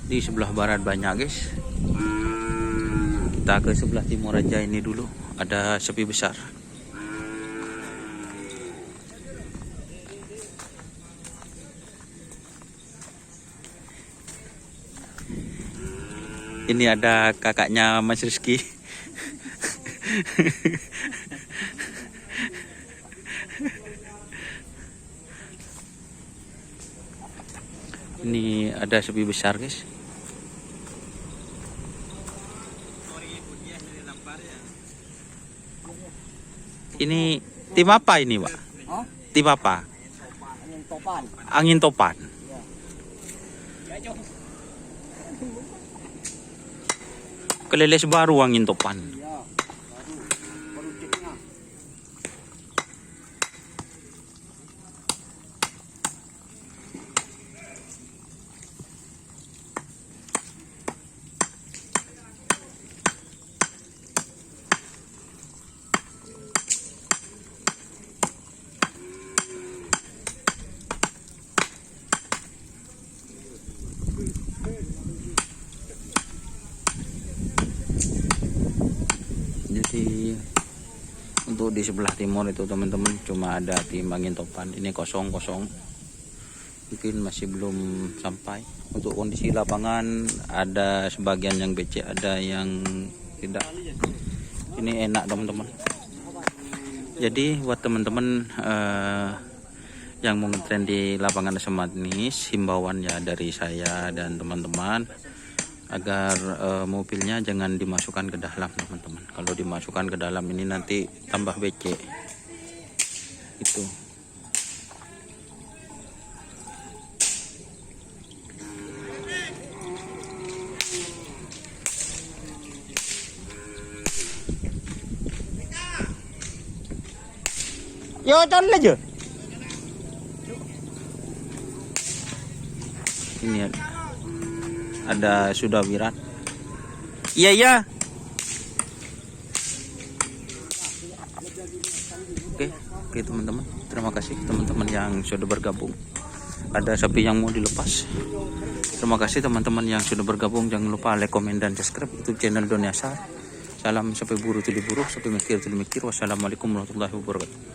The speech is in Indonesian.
Di sebelah barat banyak guys. Kita ke sebelah timur aja ini dulu. Ada sapi besar. Ini ada kakaknya Mas Rizky. Ini ada sapi besar guys. Ini tim apa ini Pak? Tim apa? Angin topan. Angin topan. Keleles baru angin topan. Ya, baru ceknya. Jadi untuk di sebelah timur itu teman-teman cuma ada tim angin topan. Ini kosong mungkin masih belum sampai. Untuk kondisi lapangan ada sebagian yang becek, ada yang tidak. Ini enak teman-teman. Jadi buat teman-teman yang mau ngetren di lapangan asam manis, himbauan ya dari saya dan teman-teman agar mobilnya jangan dimasukkan ke dalam teman-teman. Kalau dimasukkan ke dalam ini nanti tambah becek itu. Yo jalan aja. Ini ada sudah viral. Iya. Oke teman-teman. Terima kasih teman-teman yang sudah bergabung. Ada sapi yang mau dilepas. Terima kasih teman-teman yang sudah bergabung. Jangan lupa like, komen, dan subscribe YouTube channel Doni Asal. Salam sapi buru tuli buru, sapi mikir tuli mikir. Wassalamualaikum warahmatullahi wabarakatuh.